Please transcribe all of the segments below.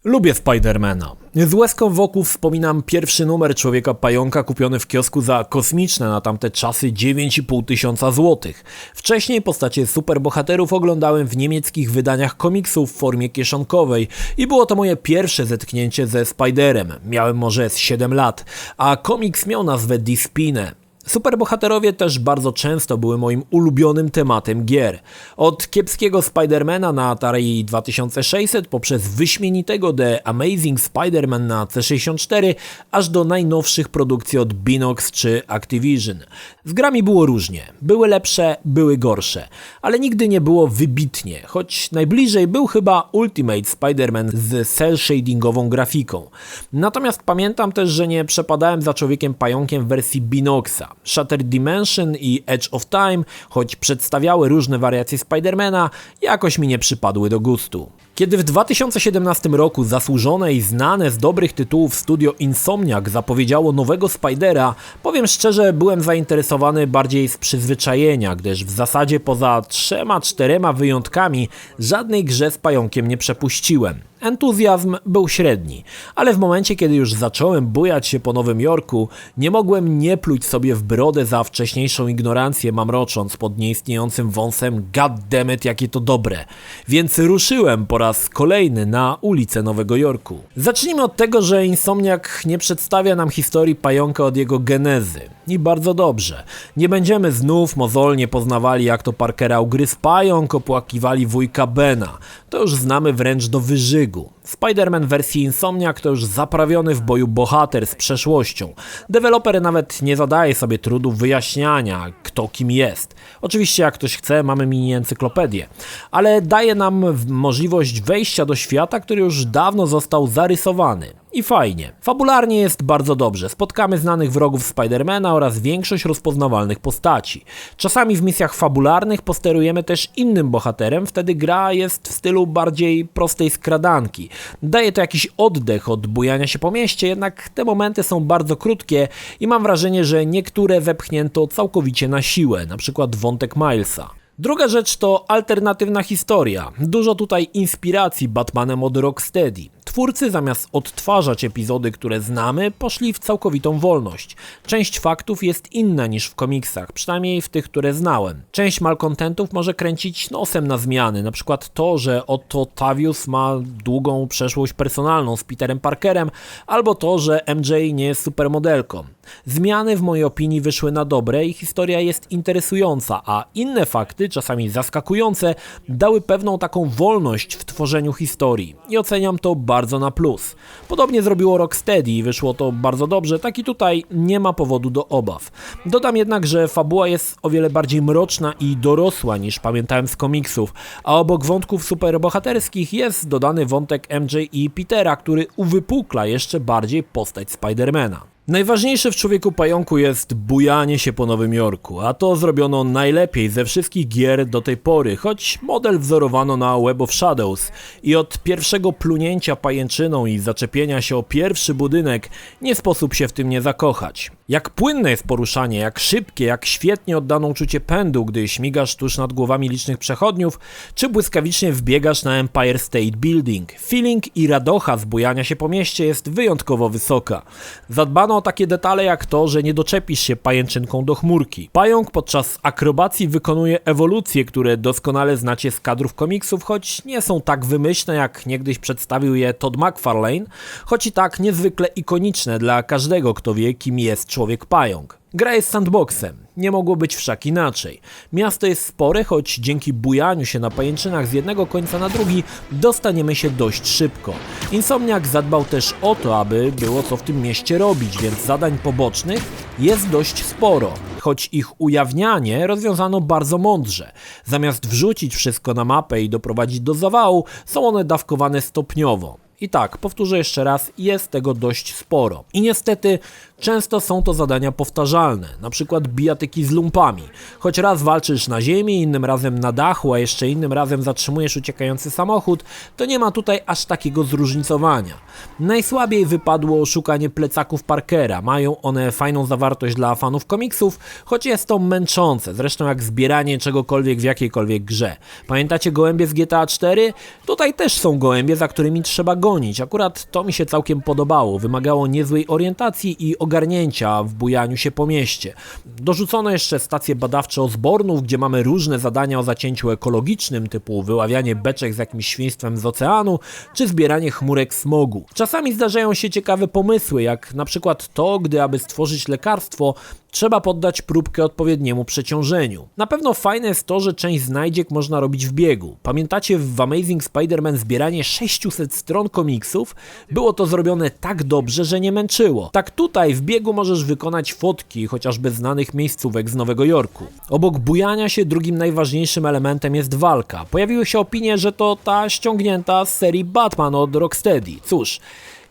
Lubię Spidermana. Z łezką wokół wspominam pierwszy numer Człowieka Pająka kupiony w kiosku za kosmiczne na tamte czasy 9,5 tysiąca złotych. Wcześniej postacie superbohaterów oglądałem w niemieckich wydaniach komiksów w formie kieszonkowej i było to moje pierwsze zetknięcie ze Spiderem. Miałem może z 7 lat, a komiks miał nazwę Die Spinne. Superbohaterowie też bardzo często były moim ulubionym tematem gier. Od kiepskiego Spidermana na Atari 2600 poprzez wyśmienitego The Amazing Spider-Man na C64 aż do najnowszych produkcji od Binox czy Activision. Z grami było różnie. Były lepsze, były gorsze. Ale nigdy nie było wybitnie, choć najbliżej był chyba Ultimate Spider-Man z cel-shadingową grafiką. Natomiast pamiętam też, że nie przepadałem za Człowiekiem Pająkiem w wersji Binoxa. Shattered Dimension i Edge of Time, choć przedstawiały różne wariacje Spidermana, jakoś mi nie przypadły do gustu. Kiedy w 2017 roku zasłużone i znane z dobrych tytułów studio Insomniac zapowiedziało nowego Spidera, powiem szczerze, byłem zainteresowany bardziej z przyzwyczajenia, gdyż w zasadzie poza 3-4 wyjątkami żadnej grze z pająkiem nie przepuściłem. Entuzjazm był średni, ale w momencie, kiedy już zacząłem bujać się po Nowym Jorku, nie mogłem nie pluć sobie w brodę za wcześniejszą ignorancję, mamrocząc pod nieistniejącym wąsem goddammit, jakie to dobre. Więc ruszyłem po raz kolejny na ulicę Nowego Jorku. Zacznijmy od tego, że Insomniac nie przedstawia nam historii pająka od jego genezy. I bardzo dobrze. Nie będziemy znów mozolnie poznawali, jak to Parkera ugryzł pająk, opłakiwali wujka Bena. To już znamy wręcz do wyżygu. Spider-Man w wersji Insomniac to już zaprawiony w boju bohater z przeszłością. Deweloper nawet nie zadaje sobie trudu wyjaśniania, kto kim jest. Oczywiście jak ktoś chce, mamy mini encyklopedię. Ale daje nam możliwość wejścia do świata, który już dawno został zarysowany. I fajnie. Fabularnie jest bardzo dobrze. Spotkamy znanych wrogów Spidermana oraz większość rozpoznawalnych postaci. Czasami w misjach fabularnych posterujemy też innym bohaterem, wtedy gra jest w stylu bardziej prostej skradanki. Daje to jakiś oddech od bujania się po mieście, jednak te momenty są bardzo krótkie i mam wrażenie, że niektóre wepchnięto całkowicie na siłę, na przykład wątek Milesa. Druga rzecz to alternatywna historia. Dużo tutaj inspiracji Batmanem od Rocksteady. Twórcy zamiast odtwarzać epizody, które znamy, poszli w całkowitą wolność. Część faktów jest inna niż w komiksach, przynajmniej w tych, które znałem. Część malkontentów może kręcić nosem na zmiany, na przykład to, że Otto Octavius ma długą przeszłość personalną z Peterem Parkerem, albo to, że MJ nie jest supermodelką. Zmiany w mojej opinii wyszły na dobre i historia jest interesująca, a inne fakty, czasami zaskakujące, dały pewną taką wolność w tworzeniu historii i oceniam to bardzo na plus. Podobnie zrobiło Rocksteady i wyszło to bardzo dobrze, tak i tutaj nie ma powodu do obaw. Dodam jednak, że fabuła jest o wiele bardziej mroczna i dorosła niż pamiętałem z komiksów, a obok wątków superbohaterskich jest dodany wątek MJ i Petera, który uwypukla jeszcze bardziej postać Spidermana. Najważniejsze w Człowieku Pająku jest bujanie się po Nowym Jorku, a to zrobiono najlepiej ze wszystkich gier do tej pory, choć model wzorowano na Web of Shadows i od pierwszego plunięcia pajęczyną i zaczepienia się o pierwszy budynek nie sposób się w tym nie zakochać. Jak płynne jest poruszanie, jak szybkie, jak świetnie oddano uczucie pędu, gdy śmigasz tuż nad głowami licznych przechodniów, czy błyskawicznie wbiegasz na Empire State Building. Feeling i radocha z bujania się po mieście jest wyjątkowo wysoka. Zadbano o takie detale jak to, że nie doczepisz się pajęczynką do chmurki. Pająk podczas akrobacji wykonuje ewolucje, które doskonale znacie z kadrów komiksów, choć nie są tak wymyślne, jak niegdyś przedstawił je Todd McFarlane, choć i tak niezwykle ikoniczne dla każdego, kto wie, kim jest Człowiek Pająk. Gra jest sandboxem, nie mogło być wszak inaczej. Miasto jest spore, choć dzięki bujaniu się na pajęczynach z jednego końca na drugi dostaniemy się dość szybko. Insomniac zadbał też o to, aby było co w tym mieście robić, więc zadań pobocznych jest dość sporo, choć ich ujawnianie rozwiązano bardzo mądrze. Zamiast wrzucić wszystko na mapę i doprowadzić do zawału, są one dawkowane stopniowo. I tak, powtórzę jeszcze raz, jest tego dość sporo. I niestety Często są to zadania powtarzalne, na przykład bijatyki z lumpami. Choć raz walczysz na ziemi, innym razem na dachu, a jeszcze innym razem zatrzymujesz uciekający samochód, to nie ma tutaj aż takiego zróżnicowania. Najsłabiej wypadło szukanie plecaków Parkera. Mają one fajną zawartość dla fanów komiksów, choć jest to męczące, zresztą jak zbieranie czegokolwiek w jakiejkolwiek grze. Pamiętacie gołębie z GTA 4? Tutaj też są gołębie, za którymi trzeba gonić. Akurat to mi się całkiem podobało. Wymagało niezłej orientacji i ogarnięcia w bujaniu się po mieście. Dorzucono jeszcze stacje badawcze Osbornów, gdzie mamy różne zadania o zacięciu ekologicznym, typu wyławianie beczek z jakimś świństwem z oceanu, czy zbieranie chmurek smogu. Czasami zdarzają się ciekawe pomysły, jak na przykład to, gdy aby stworzyć lekarstwo, trzeba poddać próbkę odpowiedniemu przeciążeniu. Na pewno fajne jest to, że część znajdziek można robić w biegu. Pamiętacie w Amazing Spider-Man zbieranie 600 stron komiksów? Było to zrobione tak dobrze, że nie męczyło. Tak tutaj w biegu możesz wykonać fotki chociażby znanych miejscówek z Nowego Jorku. Obok bujania się drugim najważniejszym elementem jest walka. Pojawiły się opinie, że to ta ściągnięta z serii Batman od Rocksteady. Cóż,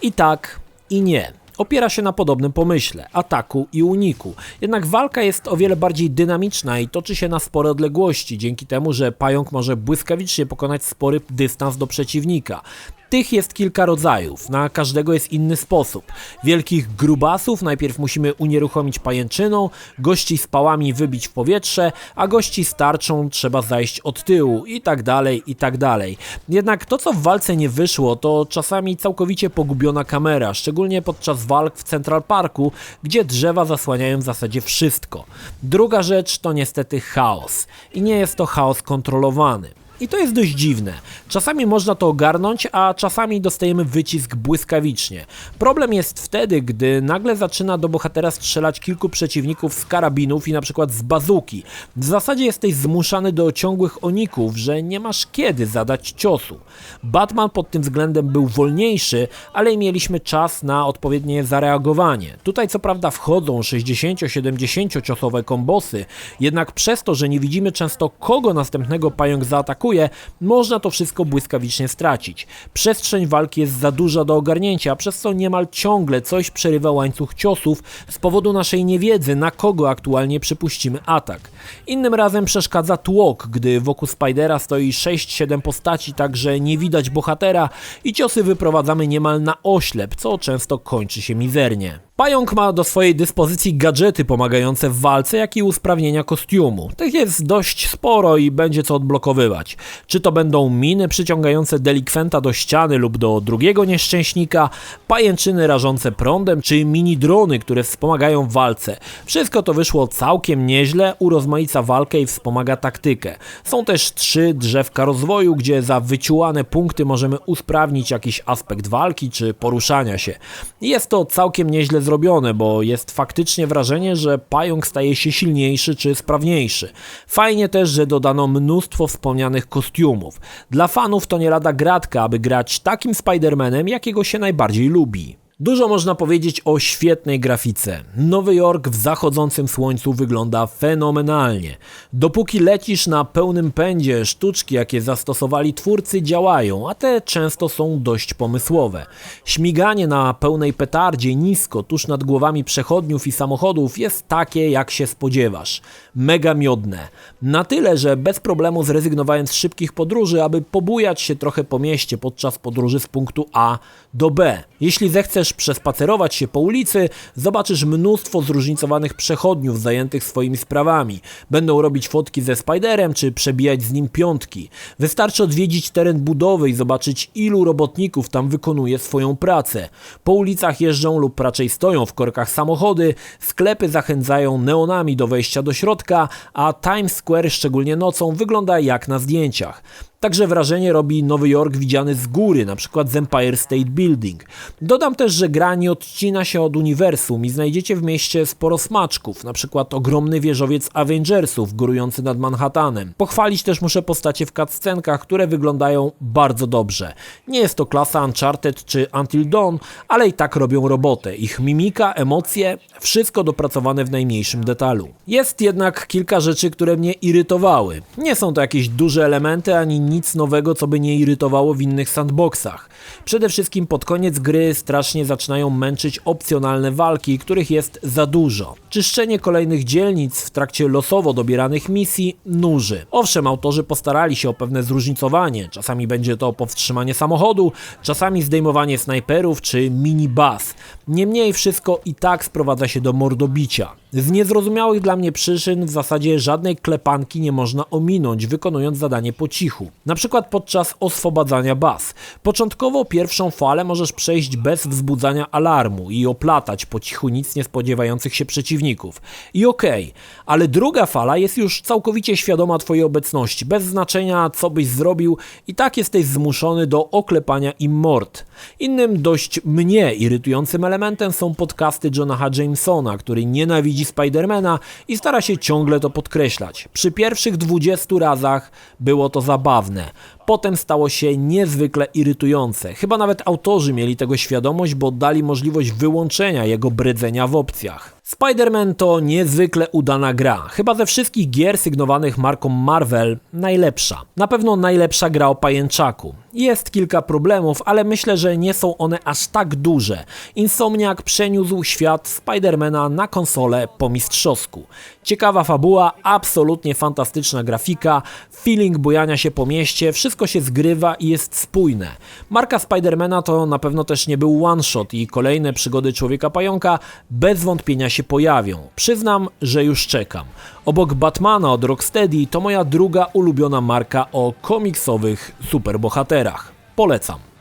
i tak, i nie. Opiera się na podobnym pomyśle, ataku i uniku. Jednak walka jest o wiele bardziej dynamiczna i toczy się na spore odległości, dzięki temu, że pająk może błyskawicznie pokonać spory dystans do przeciwnika. Tych jest kilka rodzajów, na każdego jest inny sposób. Wielkich grubasów najpierw musimy unieruchomić pajęczyną, gości z pałami wybić w powietrze, a gości z tarczą trzeba zajść od tyłu i tak dalej, i tak dalej. Jednak to, co w walce nie wyszło, to czasami całkowicie pogubiona kamera, szczególnie podczas walk w Central Parku, gdzie drzewa zasłaniają w zasadzie wszystko. Druga rzecz to niestety chaos. I nie jest to chaos kontrolowany. I to jest dość dziwne. Czasami można to ogarnąć, a czasami dostajemy wycisk błyskawicznie. Problem jest wtedy, gdy nagle zaczyna do bohatera strzelać kilku przeciwników z karabinów i na przykład z bazuki. W zasadzie jesteś zmuszany do ciągłych oników, że nie masz kiedy zadać ciosu. Batman pod tym względem był wolniejszy, ale mieliśmy czas na odpowiednie zareagowanie. Tutaj co prawda wchodzą 60-70 ciosowe kombosy, jednak przez to, że nie widzimy często kogo następnego pająk zaatakuje, można to wszystko błyskawicznie stracić. Przestrzeń walki jest za duża do ogarnięcia, przez co niemal ciągle coś przerywa łańcuch ciosów z powodu naszej niewiedzy, na kogo aktualnie przypuścimy atak. Innym razem przeszkadza tłok, gdy wokół Spidera stoi 6-7 postaci, tak że nie widać bohatera i ciosy wyprowadzamy niemal na oślep, co często kończy się mizernie. Pająk ma do swojej dyspozycji gadżety pomagające w walce, jak i usprawnienia kostiumu. Tych jest dość sporo i będzie co odblokowywać. Czy to będą miny przyciągające delikwenta do ściany lub do drugiego nieszczęśnika, pajęczyny rażące prądem, czy mini drony, które wspomagają w walce. Wszystko to wyszło całkiem nieźle, urozmaica walkę i wspomaga taktykę. Są też 3 drzewka rozwoju, gdzie za wyczułane punkty możemy usprawnić jakiś aspekt walki czy poruszania się. Jest to całkiem nieźle zrobione, bo jest faktycznie wrażenie, że pająk staje się silniejszy czy sprawniejszy. Fajnie też, że dodano mnóstwo wspomnianych kostiumów. Dla fanów to nie lada gratka, aby grać takim Spider-Manem, jakiego się najbardziej lubi. Dużo można powiedzieć o świetnej grafice. Nowy Jork w zachodzącym słońcu wygląda fenomenalnie. Dopóki lecisz na pełnym pędzie, sztuczki, jakie zastosowali twórcy, działają, a te często są dość pomysłowe. Śmiganie na pełnej petardzie nisko, tuż nad głowami przechodniów i samochodów jest takie, jak się spodziewasz. Mega miodne. Na tyle, że bez problemu zrezygnowałem z szybkich podróży, aby pobujać się trochę po mieście podczas podróży z punktu A do B. Jeśli zechcesz przespacerować się po ulicy, zobaczysz mnóstwo zróżnicowanych przechodniów zajętych swoimi sprawami. Będą robić fotki ze Spiderem, czy przebijać z nim piątki. Wystarczy odwiedzić teren budowy i zobaczyć, ilu robotników tam wykonuje swoją pracę. Po ulicach jeżdżą lub raczej stoją w korkach samochody, sklepy zachęcają neonami do wejścia do środka, a Times Square, szczególnie nocą, wygląda jak na zdjęciach. Także wrażenie robi Nowy Jork widziany z góry, na przykład z Empire State Building. Dodam też, że gra nie odcina się od uniwersum i znajdziecie w mieście sporo smaczków, na przykład ogromny wieżowiec Avengersów górujący nad Manhattanem. Pochwalić też muszę postacie w cutscenkach, które wyglądają bardzo dobrze. Nie jest to klasa Uncharted czy Until Dawn, ale i tak robią robotę. Ich mimika, emocje, wszystko dopracowane w najmniejszym detalu. Jest jednak kilka rzeczy, które mnie irytowały. Nie są to jakieś duże elementy, ani nic nowego, co by nie irytowało w innych sandboxach. Przede wszystkim pod koniec gry strasznie zaczynają męczyć opcjonalne walki, których jest za dużo. Czyszczenie kolejnych dzielnic w trakcie losowo dobieranych misji nuży. Owszem, autorzy postarali się o pewne zróżnicowanie, czasami będzie to powstrzymanie samochodu, czasami zdejmowanie snajperów czy mini-baz. Niemniej wszystko i tak sprowadza się do mordobicia. Z niezrozumiałych dla mnie przyczyn w zasadzie żadnej klepanki nie można ominąć, wykonując zadanie po cichu. Na przykład podczas oswobadzania baz. Początkowo pierwszą falę możesz przejść bez wzbudzania alarmu i oplatać po cichu nic nie spodziewających się przeciwników. I okej, ale druga fala jest już całkowicie świadoma twojej obecności, bez znaczenia co byś zrobił, i tak jesteś zmuszony do oklepania im mord. Innym dość mnie irytującym elementem są podcasty Johna H. Jamesona, który nienawidzi Spidermana i stara się ciągle to podkreślać. Przy pierwszych 20 razach było to zabawne. Potem stało się niezwykle irytujące. Chyba nawet autorzy mieli tego świadomość, bo dali możliwość wyłączenia jego brydzenia w opcjach. Spider-Man to niezwykle udana gra. Chyba ze wszystkich gier sygnowanych marką Marvel najlepsza. Na pewno najlepsza gra o pajęczaku. Jest kilka problemów, ale myślę, że nie są one aż tak duże. Insomniac przeniósł świat Spidermana na konsolę po mistrzowsku. Ciekawa fabuła, absolutnie fantastyczna grafika, feeling bujania się po mieście, wszystko się zgrywa i jest spójne. Marka Spidermana to na pewno też nie był one shot i kolejne przygody Człowieka Pająka bez wątpienia się pojawią. Przyznam, że już czekam. Obok Batmana od Rocksteady to moja druga ulubiona marka o komiksowych superbohaterach. Polecam.